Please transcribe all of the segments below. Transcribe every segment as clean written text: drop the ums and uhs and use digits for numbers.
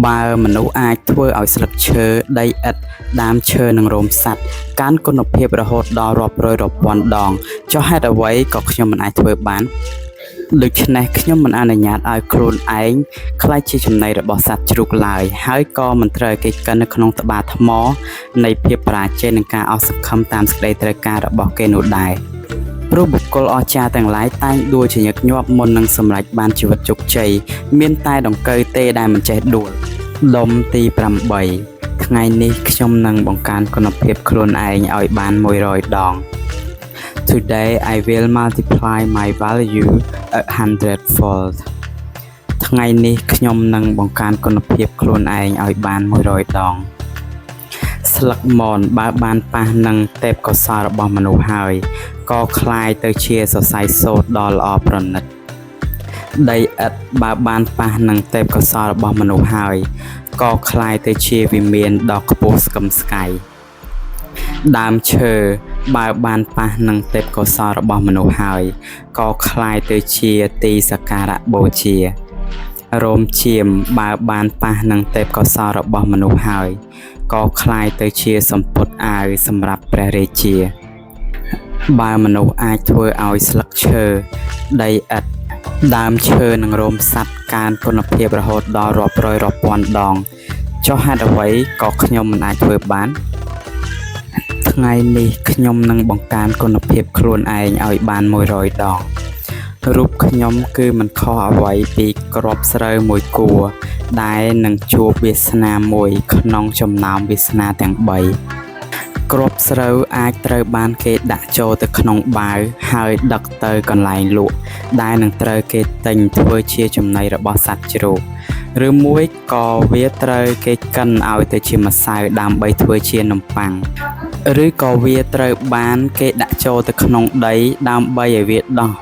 បើមនុស្សអាចធ្វើឲ្យស្លឹកឈើដីឥដ្ឋដើមឈើនិងរោមសត្វកើនគុណភាពរហូតដល់រាប់រយរាប់ពាន់ដងចុះហេតុអ្វីក៏ខ្ញុំមិនអាចធ្វើបានដូច្នេះខ្ញុំមិនអនុញ្ញាតឲ្យខ្លួនឯងខ្លាចជាចំណីរបស់សត្វជ្រូកឡើយហើយក៏មិនត្រូវគេកិននៅក្នុងត្បាល់ថ្មនៃភាពបរាជ័យនិងការអស់សង្ឃឹមតាមសេចក្តីត្រូវការរបស់គេនោះដែរព្រោះបុគ្គលអស្ចារ្យទាំងឡាយតែងដួលជាញឹកញាប់មុននឹងសម្រេចបានជីវិតជោគជ័យមានតែដង្កូវទេដែលមិនចេះដួលដុំទី8ថ្ងៃនេះខ្ញុំនឹងបង្កើនគុណភាពខ្លួនឯងឲ្យបាន100ដង Today I will multiply my value 100-fold ថ្ងៃនេះខ្ញុំនឹងបង្កើនគុណភាពខ្លួនឯងឲ្យបាន100ដងស្លឹកមនបើបានប៉ះនឹងទេពកោសល្យរបស់មនុស្សហើយក៏คล้ายទៅជាសរសៃសូត្រដ៏ល្អប្រណិតដីឥដ្ឋបើបានប៉ះនឹងទេពកោសល្យរបស់មនុស្សហើយក៏คล้ายទៅជាវិមានដ៏ខ្ពស់ស្កឹមស្កៃដើមឈើបើបានប៉ះនឹងទេពកោសល្យរបស់មនុស្សហើយក៏คล้ายទៅជាទីសក្ការៈបូជារោមឈាមបើបានប៉ះនឹងទេពកោសល្យរបស់មនុស្សហើយក៏คล้ายទៅជាសម្ពុតអាវសម្រាប់ព្រះរាជាបើមនុស្សអាចធ្វើឲ្យស្លឹកឈើដីឥដ្ឋដើមឈើនិងរោមសត្វកើនគុណភាពរហូតដល់រាប់រយរាប់ពាន់ដងចុះហេតុអ្វីក៏ខ្ញុំមិនអាចធ្វើបានថ្ងៃនេះខ្ញុំនឹងបង្កើនគុណភាពខ្លួនឯងឲ្យបាន100ដងរូបខ្ញុំគឺមិនខុសអ្វីពីគ្រាប់ស្រូវមួយគួរដែលនឹងជួបវាសនាមួយក្នុងចំណោមវាសនាទាំង3គ្រាប់ស្រូវអាចត្រូវបានគេដាក់ចូលទៅក្នុងបាវហើយដឹកទៅកន្លែងលក់ដែលនឹងត្រូវគេទិញធ្វើជាចំណីរបស់សត្វជ្រូកឬមួយក៏វាត្រូវគេកិនឲ្យទៅជាម្សៅដើម្បីធ្វើជានំប៉័ងឬក៏វាត្រូវបានគេដាក់ចូលទៅក្នុងដីដើម្បីឲ្យវាដោះ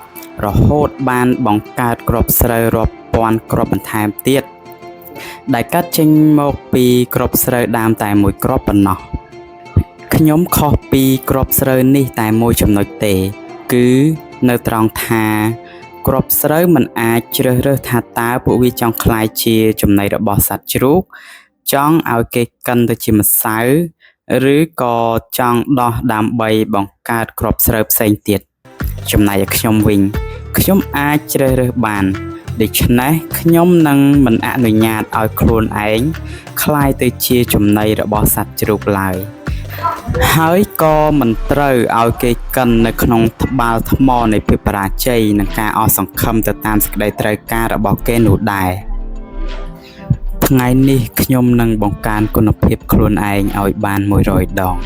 រហូតបានបង្កើតគ្រាប់ស្រូវរាប់ពាន់គ្រាប់បន្ថែមទៀតដែលកាត់ចេញមកពីគ្រាប់ស្រូវដើមតែមួយគ្រាប់ប៉ុណ្ណោះខ្ញុំខុសពីគ្រាប់ស្រូវនេះតែមួយចំណុចទេគឺនៅត្រង់ថាគ្រាប់ស្រូវមិនអាចជ្រើសរើសថាតើពួកវាចង់ខ្លាយជាចំណីរបស់សត្វជ្រូកចង់ឲ្យគេកិនទៅជាម្សៅឬក៏ចង់ដោះដើម្បីបង្កើតគ្រាប់ស្រូវផ្សេងទៀតចំណែកឯខ្ញុំវិញខ្ញុំអាចជ្រើសរើសបានដូច្នេះខ្ញុំនឹងមិនអនុញ្ញាតឲ្យខ្លួនឯងខ្លាយទៅជាចំណីរបស់សត្វជ្រូកឡើយហើយក៏មិនត្រូវឲ្យគេកិននៅក្នុងត្បាល់ថ្មនៃភាពបរាជ័យនិងការអស់សង្ឃឹមទៅតាមសេចក្តីត្រូវការរបស់គេនោះដែរថ្ងៃនេះខ្ញុំនឹងបង្កើនគុណភាពខ្លួនឯងឲ្យបាន100ដង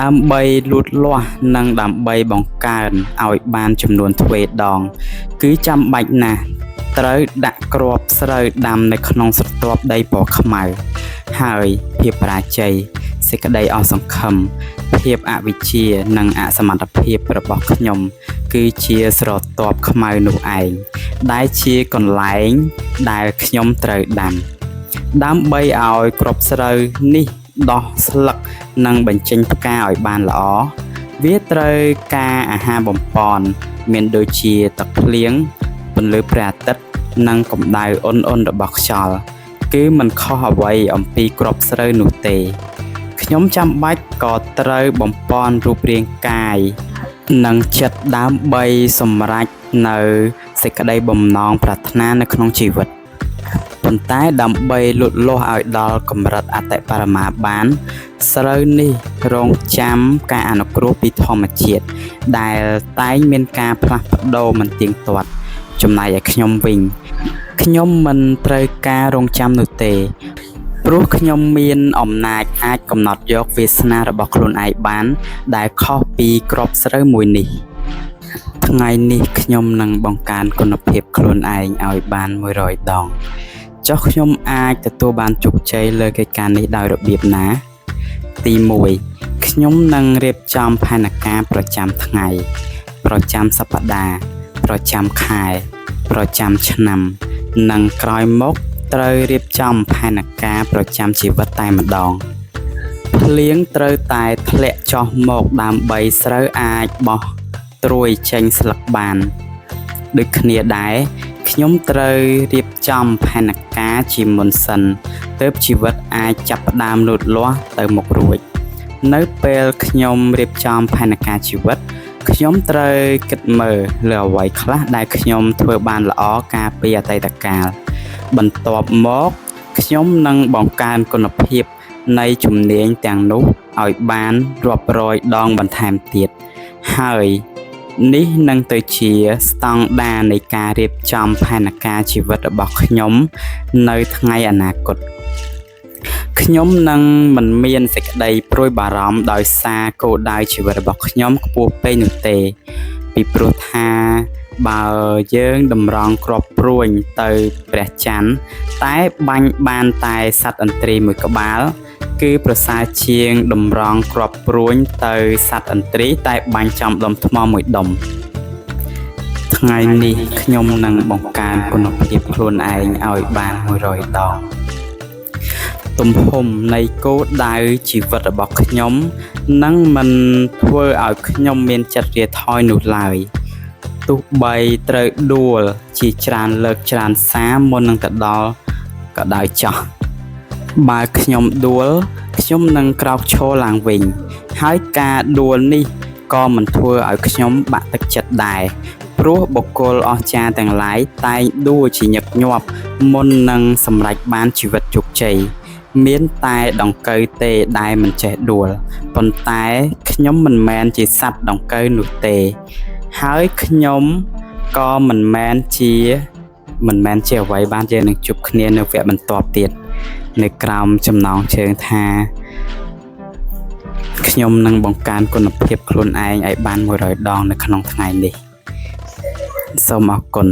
ដើម្បីលូតលាស់និងដើម្បីបង្កើនឲ្យបានចំនួនទ្វេដងគឺចាំបាច់ណាស់ត្រូវដាក់គ្រាប់ស្រូវដាំនៅក្នុងស្រទាប់ដីពណ៌ខ្មៅហើយភាពបរាជ័យសេចក្តីអស់សង្ឃឹមភាពអវិជ្ជានិងអសមត្ថភាពរបស់ខ្ញុំគឺជាស្រទាប់ខ្មៅនោះឯងដែលជាកន្លែងដែលខ្ញុំត្រូវដាំដើម្បីឲ្យគ្រាប់ស្រូវនេះដោះស្លឹកនិងបញ្ចេញផ្កាឲ្យបានល្អវាត្រូវការអាហារបំប៉នមានដូចជាទឹកភ្លៀងពន្លឺព្រះអាទិត្យនិងកម្ដៅអ៊ុនៗរបស់ខ្យល់គឺមិនខុសអ្វីអំពីគ្រាប់ស្រូវនោះទេខ្ញុំចាំបាច់ក៏ត្រូវបំប៉នរូបរាងកាយនិងចិត្តដើម្បីសម្រេចនៅសេចក្តីបំណងប្រាថ្នានៅក្នុងជីវិតប៉ុន្តែដើម្បីលូតលាស់ឲ្យដល់កម្រិតអតិបរមាបានស្រូវនេះរងចាំការអនុគ្រោះពីធម្មជាតិដែលតែងមានការផ្លាស់ប្ដូរមិនទៀងទាត់ចំណែកឯខ្ញុំវិញខ្ញុំមិនត្រូវការរងចាំនោះទេព្រោះខ្ញុំមានអំណាចអាចកំណត់យកវាសនារបស់ខ្លួនឯងបានដែលខុសពីគ្រាប់ស្រូវមួយនេះថ្ងៃនេះខ្ញុំនឹងបង្កើនគុណភាពខ្លួនឯងឲ្យបាន100ដងចុះខ្ញុំអាចទទួលបានជោគជ័យលើកិច្ចការនេះដោយរបៀបណាទី1ខ្ញុំនឹងរៀបចំផែនការប្រចាំថ្ងៃប្រចាំសប្តាហ៍ប្រចាំខែប្រចាំឆ្នាំនិងក្រោយមកត្រូវរៀបចំផែនការប្រចាំជីវិតតែម្ដងភ្លៀងត្រូវតែធ្លាក់ចុះមកដើម្បីស្រូវអាចបោះត្រួយចេញស្លឹកបានដូចគ្នាដែរ ខ្ញុំត្រូវរៀបចំផែនការជាមុនសិនទើបជីវិតអាចចាប់ផ្ដើមលូតលាស់ទៅមុខរួចនៅពេលខ្ញុំរៀបចំផែនការជីវិតខ្ញុំត្រូវគិតមើលលើអ្វីខ្លះដែលខ្ញុំធ្វើបានល្អកាលពីអតីតកាលបន្ទាប់មកខ្ញុំនឹងបង្កើនគុណភាពនៃជំនាញទាំងនោះឲ្យបានរាប់រយដងបន្ថែមទៀតហើយនេះនឹងទៅជាស្តង់ដារនៃការរៀបចំផែនការជីវិតរបស់ខ្ញុំនៅថ្ងៃអនាគតខ្ញុំនឹងមិនមានសេចក្តីព្រួយបារម្ភដោយសារគោលដៅជីវិតរបស់ខ្ញុំខ្ពស់ពេកនោះទេពីព្រោះថាបើយើងតម្រង់គ្រាប់ព្រួញទៅព្រះច័ន្ទតែបាញ់បានតែសត្វឥន្ទ្រីមួយក្បាលគឺប្រសើរជាងតម្រង់គ្រាប់ព្រួញទៅសត្វឥន្ទ្រីតែបាញ់ចំដុំថ្មមួយដុំថ្ងៃនេះខ្ញុំនឹងបង្កើនគុណភាពខ្លួនឯងឲ្យបាន100ដងទំហំនៃគោលដៅជីវិតរបស់ខ្ញុំនឹងមិនធ្វើឲ្យខ្ញុំមានចិត្តរាថយនោះឡើយទោះបីត្រូវដួលជាច្រើនលើកច្រើនសារមុននឹងទៅដល់ក៏ដោយចោះបើខ្ញុំដួលខ្ញុំនឹងក្រោកឈរឡើងវិញហើយការដួលនេះក៏មិនធ្វើឲ្យខ្ញុំបាក់ទឹកចិត្តដែរព្រោះបុគ្គលអស្ចារ្យទាំងឡាយតែងដួលជាញឹកញាប់មុននឹងសម្រេចបានជីវិតជោគជ័យមានតែដង្កូវទេដែលមិនចេះដួលប៉ុន្តែខ្ញុំមិនមែនជាសត្វដង្កូវនោះទេហើយខ្ញុំក៏មិនមែនជាអ្វីបានយើងនឹងជួបគ្នានៅវគ្គបន្ទាប់ទៀតនៅក្រោមចំណងជើងថាខ្ញុំនឹងបង្កើនគុណភាពខ្លួនឯងឲ្យបាន100ដងនៅក្នុងថ្ងៃនេះសូមអរគុណ